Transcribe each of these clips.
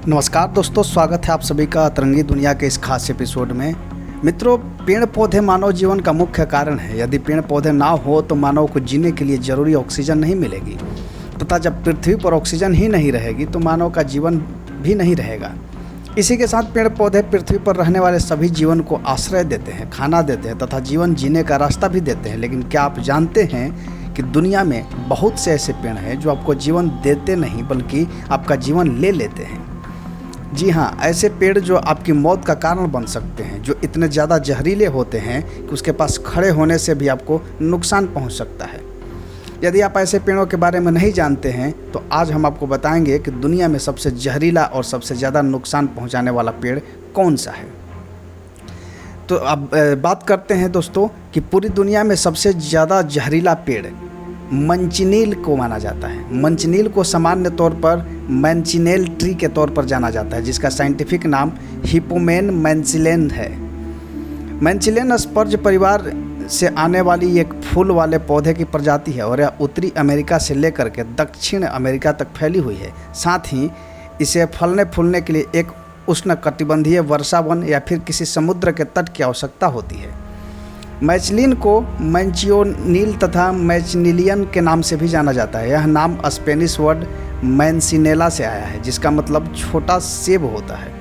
नमस्कार दोस्तों, स्वागत है आप सभी का अतरंगी दुनिया के इस खास एपिसोड में। मित्रों, पेड़ पौधे मानव जीवन का मुख्य कारण है। यदि पेड़ पौधे ना हो तो मानव को जीने के लिए जरूरी ऑक्सीजन नहीं मिलेगी तथा जब पृथ्वी पर ऑक्सीजन ही नहीं रहेगी तो मानव का जीवन भी नहीं रहेगा। इसी के साथ पेड़ पौधे पृथ्वी पर रहने वाले सभी जीवन को आश्रय देते हैं, खाना देते हैं तथा जीवन जीने का रास्ता भी देते हैं। लेकिन क्या आप जानते हैं कि दुनिया में बहुत से ऐसे पेड़ हैं जो आपको जीवन देते नहीं बल्कि आपका जीवन ले लेते हैं। जी हाँ, ऐसे पेड़ जो आपकी मौत का कारण बन सकते हैं, जो इतने ज़्यादा जहरीले होते हैं कि उसके पास खड़े होने से भी आपको नुकसान पहुंच सकता है। यदि आप ऐसे पेड़ों के बारे में नहीं जानते हैं तो आज हम आपको बताएंगे कि दुनिया में सबसे जहरीला और सबसे ज़्यादा नुकसान पहुंचाने वाला पेड़ कौन सा है। तो अब बात करते हैं दोस्तों कि पूरी दुनिया में सबसे ज़्यादा जहरीला पेड़ मंचिनील को माना जाता है। मंचिनील को सामान्य तौर पर मैंचिनेल ट्री के तौर पर जाना जाता है, जिसका साइंटिफिक नाम हिपोमेन मैंचिलेन है। मैंचिलेन स्पर्ज परिवार से आने वाली एक फूल वाले पौधे की प्रजाति है और यह उत्तरी अमेरिका से लेकर के दक्षिण अमेरिका तक फैली हुई है। साथ ही इसे फलने फूलने के लिए एक उष्णकटिबंधीय वर्षावन या फिर किसी समुद्र के तट की आवश्यकता होती है। मैचलिन को मैंचियोनील तथा मैचनिलियन के नाम से भी जाना जाता है। यह नाम स्पेनिश वर्ड मैंसिनेला से आया है, जिसका मतलब छोटा सेब होता है।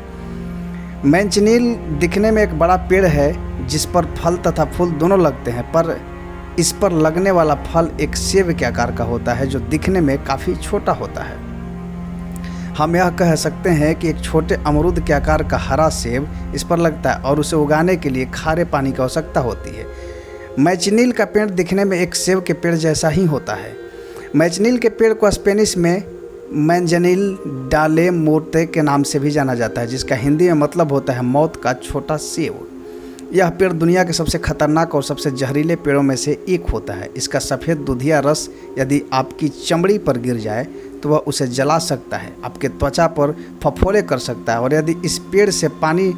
मैंचिनील दिखने में एक बड़ा पेड़ है जिस पर फल तथा फूल दोनों लगते हैं, पर इस पर लगने वाला फल एक सेब के आकार का होता है जो दिखने में काफ़ी छोटा होता है। हम यह कह सकते हैं कि एक छोटे अमरूद के आकार का हरा सेब इस पर लगता है और उसे उगाने के लिए खारे पानी की आवश्यकता होती है। मैचनील का पेड़ दिखने में एक सेब के पेड़ जैसा ही होता है। मैचनील के पेड़ को स्पेनिश में मैंजनील डाले मोर्ते के नाम से भी जाना जाता है, जिसका हिंदी में मतलब होता है मौत का छोटा सेब। यह पेड़ दुनिया के सबसे खतरनाक और सबसे जहरीले पेड़ों में से एक होता है। इसका सफ़ेद दूधिया रस यदि आपकी चमड़ी पर गिर जाए तो वह उसे जला सकता है, आपके त्वचा पर फफोले कर सकता है और यदि इस पेड़ से पानी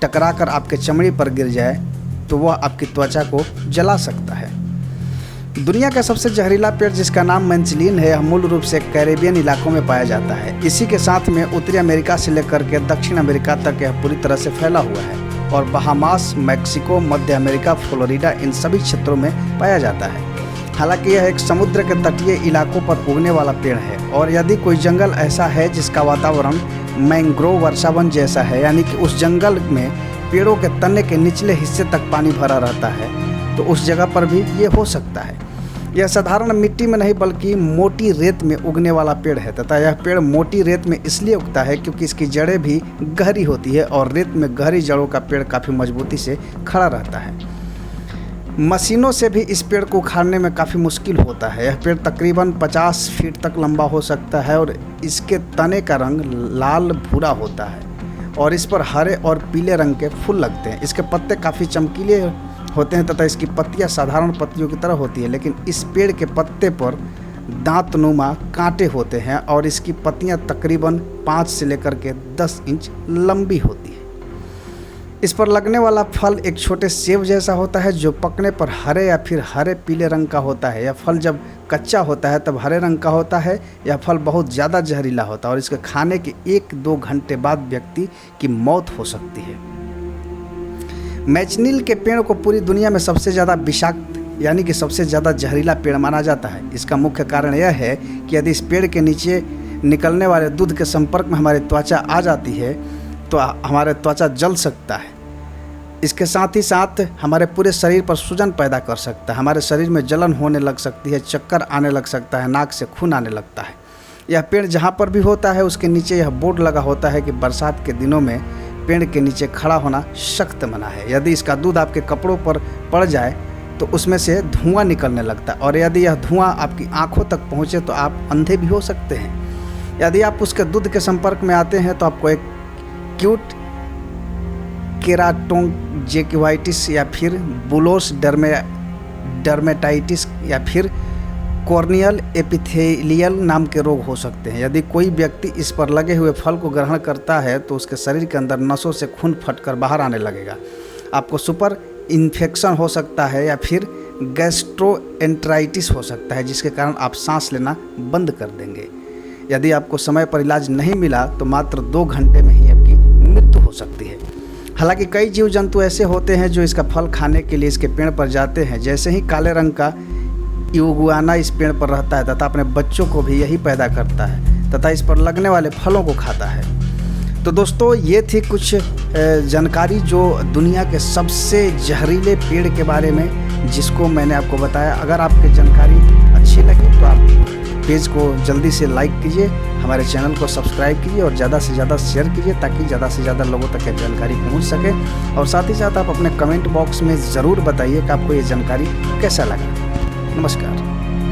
टकराकर आपके चमड़ी पर गिर जाए तो वह आपकी त्वचा को जला सकता है। दुनिया का सबसे जहरीला पेड़ जिसका नाम मैंचिलीन है, यह मूल रूप से कैरेबियन इलाकों में पाया जाता है। इसी के साथ में उत्तरी अमेरिका से लेकर के दक्षिण अमेरिका तक यह पूरी तरह से फैला हुआ है और बहामास, मैक्सिको, मध्य अमेरिका, फ्लोरिडा इन सभी क्षेत्रों में पाया जाता है। हालांकि यह एक समुद्र के तटीय इलाकों पर उगने वाला पेड़ है और यदि कोई जंगल ऐसा है जिसका वातावरण मैंग्रोव वर्षावन जैसा है, यानी कि उस जंगल में पेड़ों के तने के निचले हिस्से तक पानी भरा रहता है, तो उस जगह पर भी ये हो सकता है। यह साधारण मिट्टी में नहीं बल्कि मोटी रेत में उगने वाला पेड़ है तथा यह पेड़ मोटी रेत में इसलिए उगता है क्योंकि इसकी जड़ें भी गहरी होती है और रेत में गहरी जड़ों का पेड़ काफ़ी मजबूती से खड़ा रहता है। मशीनों से भी इस पेड़ को उखाड़ने में काफ़ी मुश्किल होता है। यह पेड़ तकरीबन 50 फीट तक लंबा हो सकता है और इसके तने का रंग लाल भूरा होता है और इस पर हरे और पीले रंग के फूल लगते हैं। इसके पत्ते काफ़ी चमकीले होते हैं तथा इसकी पत्तियां साधारण पत्तियों की तरह होती है, लेकिन इस पेड़ के पत्ते पर दांतनुमा कांटे होते हैं और इसकी पत्तियां तकरीबन 5 से लेकर के 10 इंच लंबी होती है। इस पर लगने वाला फल एक छोटे सेब जैसा होता है जो पकने पर हरे या फिर हरे पीले रंग का होता है। यह फल जब कच्चा होता है तब हरे रंग का होता है। यह फल बहुत ज़्यादा जहरीला होता है और इसके खाने के 1-2 घंटे बाद व्यक्ति की मौत हो सकती है। मैचनील के पेड़ को पूरी दुनिया में सबसे ज़्यादा विषाक्त यानी कि सबसे ज़्यादा जहरीला पेड़ माना जाता है। इसका मुख्य कारण यह है कि यदि इस पेड़ के नीचे निकलने वाले दूध के संपर्क में हमारी त्वचा आ जाती है तो हमारे त्वचा जल सकता है। इसके साथ ही साथ हमारे पूरे शरीर पर सूजन पैदा कर सकता है, हमारे शरीर में जलन होने लग सकती है, चक्कर आने लग सकता है, नाक से खून आने लगता है। यह पेड़ जहाँ पर भी होता है उसके नीचे यह बोर्ड लगा होता है कि बरसात के दिनों में पेड़ के नीचे खड़ा होना सख्त मना है। यदि इसका दूध आपके कपड़ों पर पड़ जाए तो उसमें से धुआं निकलने लगता है और यदि यह धुआं आपकी आंखों तक पहुँचे तो आप अंधे भी हो सकते हैं। यदि आप उसके दूध के संपर्क में आते हैं तो आपको एक क्यूट केराटोंजेक्टिवाइटिस या फिर बुलोस डर्मेटाइटिस या फिर कॉर्नियल एपिथेलियल नाम के रोग हो सकते हैं। यदि कोई व्यक्ति इस पर लगे हुए फल को ग्रहण करता है तो उसके शरीर के अंदर नसों से खून फटकर बाहर आने लगेगा। आपको सुपर इन्फेक्शन हो सकता है या फिर गैस्ट्रोएंटराइटिस हो सकता है, जिसके कारण आप सांस लेना बंद कर देंगे। यदि आपको समय पर इलाज नहीं मिला तो मात्र 2 घंटे में ही आपकी मृत्यु हो सकती है। हालांकि कई जीव जंतु ऐसे होते हैं जो इसका फल खाने के लिए इसके पेड़ पर जाते हैं। जैसे ही काले रंग का इगुआना इस पेड़ पर रहता है तथा अपने बच्चों को भी यही पैदा करता है तथा इस पर लगने वाले फलों को खाता है। तो दोस्तों, ये थी कुछ जानकारी जो दुनिया के सबसे जहरीले पेड़ के बारे में, जिसको मैंने आपको बताया। अगर आपकी जानकारी अच्छी लगी तो आप पेज को जल्दी से लाइक कीजिए, हमारे चैनल को सब्सक्राइब कीजिए और ज़्यादा से ज़्यादा शेयर कीजिए ताकि ज़्यादा से ज़्यादा लोगों तक ये जानकारी पहुंच सके। और साथ ही साथ आप अपने कमेंट बॉक्स में ज़रूर बताइए कि आपको ये जानकारी कैसा लगा। नमस्कार।